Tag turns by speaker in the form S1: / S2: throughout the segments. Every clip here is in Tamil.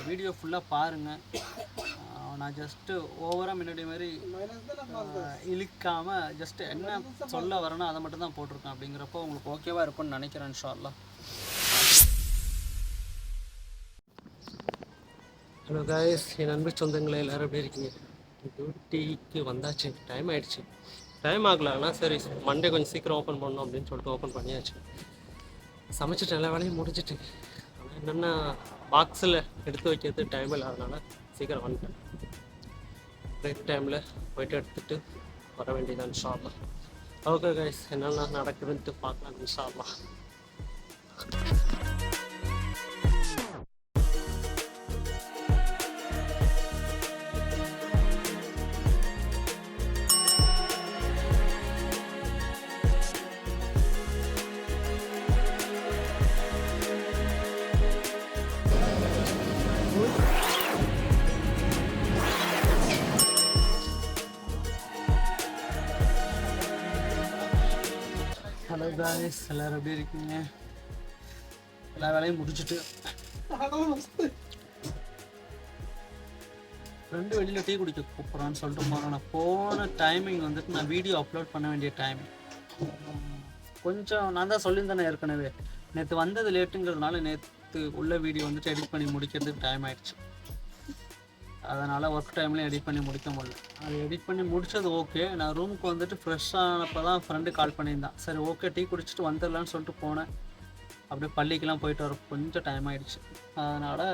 S1: வீடியோ ஃபுல்லாக பாருங்கள். நான் ஜஸ்ட்டு ஓவராக முன்னாடி மாதிரி இழுக்காமல் ஜஸ்ட்டு என்ன சொல்ல வரேனோ அதை மட்டும் தான் போட்டிருக்கேன். அப்படிங்கிறப்போ உங்களுக்கு ஓகேவாக இருக்கும்னு நினைக்கிறேன் இன்ஷா அல்லாஹ். ஹலோ காய்ஸ், என் அன்பு சொந்தங்களை எல்லோரும் எப்படி இருக்கீங்க? டியூட்டிக்கு வந்தாச்சு, டைம் ஆகிடுச்சு. டைம் ஆகலைன்னா சரி, மண்டே கொஞ்சம் சீக்கிரம் ஓப்பன் பண்ணணும் அப்படின்னு சொல்லிட்டு ஓப்பன் பண்ணியாச்சு. சமைச்சிட்டு எல்லா வேலையும் முடிஞ்சிட்டு, ஆனால் என்னென்னா பாக்ஸில் எடுத்து வைக்கிறது டைம் இல்லாதனால சீக்கிரம் வந்துட்டேன். பிரேக் டைமில் போய்ட்டு எடுத்துகிட்டு வர வேண்டியதான் இன்ஷா அல்லாஹ். ஓகே காய்ஸ், என்னென்ன நடக்குதுன்ட்டு பார்க்கலாம் இன்ஷா அல்லாஹ். ஹலோ காய்ஸ், எல்லோரும் எப்படி இருக்கீங்க? எல்லா வேலையும் முடிச்சுட்டு ஃப்ரெண்டு வெளியில் டீ குடிக்க கூப்பிட்றான்னு சொல்லிட்டு போகிறேன். நான் போன டைமிங் வந்துட்டு நான் வீடியோ அப்லோட் பண்ண வேண்டிய டைமிங் கொஞ்சம் நான் தான் சொல்லியிருந்தேனே ஏற்கனவே. நேற்று வந்தது லேட்டுங்கிறதுனால நேற்று உள்ள வீடியோ வந்துட்டு எடிட் பண்ணி முடிக்கிறதுக்கு டைம் ஆகிடுச்சு. அதனால் ஒர்க் டைம்லேயும் எடிட் பண்ணி முடிக்க முடியல. அது எடிட் பண்ணி முடித்தது ஓகே. நான் ரூமுக்கு வந்துட்டு ஃப்ரெஷ்ஷானப்போ தான் ஃப்ரெண்டு கால் பண்ணியிருந்தான். சரி ஓகே டீ குடிச்சிட்டு வந்துடலான்னு சொல்லிட்டு போனேன். அப்படியே பள்ளிக்கெலாம் போயிட்டு வர கொஞ்சம் டைம் ஆகிடுச்சு. அதனால்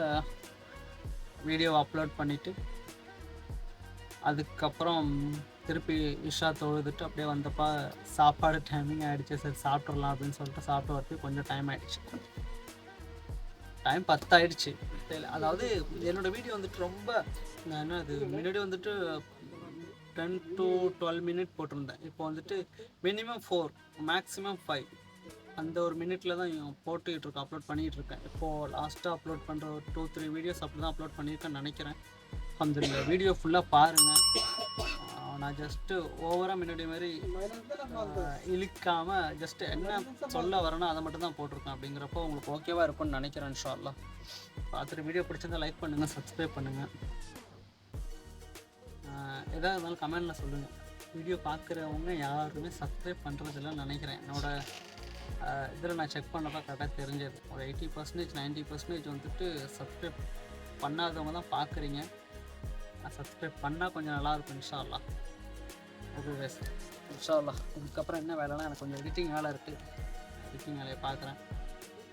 S1: வீடியோவை அப்லோட் பண்ணிவிட்டு அதுக்கப்புறம் திருப்பி இஷா தொழுதுட்டு அப்படியே வந்தப்போ சாப்பாடு டைமிங் ஆகிடுச்சு. சரி சாப்பிட்றலாம் அப்படின்னு சொல்லிட்டு சாப்பிட்டு வரதுக்கு கொஞ்சம் டைம் ஆகிடுச்சு. டைம் 10 ஆகிடுச்சு. அதாவது என்னோடய வீடியோ வந்துட்டு ரொம்ப நான் என்ன அது முன்னாடி வந்துட்டு 10 to 12 மினிட் போட்டிருந்தேன். இப்போ வந்துட்டு மினிமம் 4 மேக்ஸிமம் 5 அந்த ஒரு மினிட்டில் தான் போட்டுக்கிட்டு இருக்கேன், அப்லோட் பண்ணிகிட்டு இருக்கேன். இப்போது லாஸ்ட்டாக அப்லோட் பண்ணுற ஒரு 2-3 வீடியோஸ் அப்படி தான் அப்லோட் பண்ணியிருக்கேன்னு நினைக்கிறேன். அந்த வீடியோ ஃபுல்லாக பாருங்கள். நான் ஜஸ்ட்டு ஓவராக முன்னாடி மாதிரி இழுக்காமல் ஜஸ்ட்டு என்ன சொல்ல வரேனோ அதை மட்டும் தான் போட்டிருக்கேன். அப்படிங்கிறப்போ உங்களுக்கு ஓகேவாக இருக்கும்னு நினைக்கிறேன் இன்ஷா அல்லாஹ். பார்த்துட்டு வீடியோ பிடிச்சிருந்தா லைக் பண்ணுங்கள், சப்ஸ்கிரைப் பண்ணுங்கள். எதாக இருந்தாலும் கமெண்டில் சொல்லுங்கள். வீடியோ பார்க்குறவங்க யாருமே சப்ஸ்கிரைப் பண்ணுறதில்லன்னு நினைக்கிறேன். என்னோடய இதில் நான் செக் பண்ணப்போ கரெக்டாக தெரிஞ்சது. ஒரு 80% 90% வந்துட்டு சப்ஸ்கிரைப் பண்ணாதவங்க தான் பார்க்குறீங்க. சப்ஸ்கிரைப் பண்ணால் கொஞ்சம் நல்லாயிருக்கும் இன்ஷா அல்லாஹ். ஓகே கைஸ், இன்ஷா அல்லாஹ். இதுக்கப்புறம் என்ன வேலைனா எனக்கு கொஞ்சம் எடிட்டிங் வேலை இருக்குது. எடிட்டிங் வேலையை பார்க்குறேன்.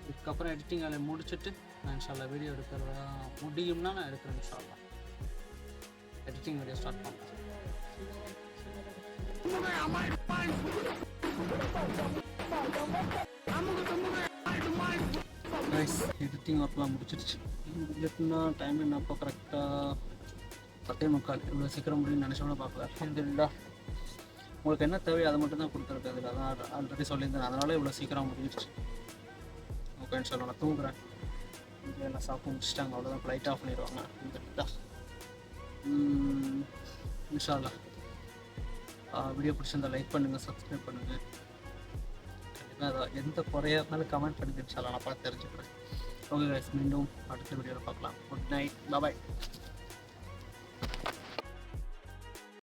S1: இதுக்கப்புறம் எடிட்டிங் வேலையை முடிச்சுட்டு நான் இன்ஷா அல்லாஹ் வீடியோ எடுக்கிறதா முடியும்னா நான் எடுக்கிறேன் இன்ஷா அல்லாஹ். எடிட்டிங் வீடியோ ஸ்டார்ட் பண்ணுறேன். கைஸ், எடிட்டிங் ஒர்க்லாம் முடிச்சிருச்சு. முடிஞ்சிட்டுனா டைம் என்னப்போ கரெக்டாக 10:45. இவ்வளோ சீக்கிரம் முடியும்னு நினச்சோட பார்க்கல. அல்ஹம்துலில்லாஹ். உங்களுக்கு என்ன தேவையோ அதை மட்டும் தான் கொடுத்துருக்கு. அதில் அதான் ஆல்ரெடி சொல்லியிருந்தேன். அதனால இவ்வளோ சீக்கிரம் முடிஞ்சிருச்சு. ஓகே இன்ஷா அல்லாஹ். நான் தூங்குறேன். இங்கே எல்லாம் சாப்பிட்டு முடிச்சுட்டாங்க, அவ்வளோதான். லைட் ஆஃப் பண்ணிடுவாங்க. அல்ஹம்துலில்லாஹ். இன்ஷா அல்லாஹ். வீடியோ பிடிச்சிருந்தா லைக் பண்ணுங்கள், சப்ஸ்கிரைப் பண்ணுங்கள். கண்டிப்பாக அதை எந்த குறையாக இருந்தாலும் கமெண்ட் பண்ணுங்கள். இன்ஷா அல்லாஹ் நான் பார்த்து தெரிஞ்சுக்கிறேன். ஓகே கைஸ், மீண்டும் அடுத்த வீடியோவில் பார்க்கலாம். குட் நைட், பாய்.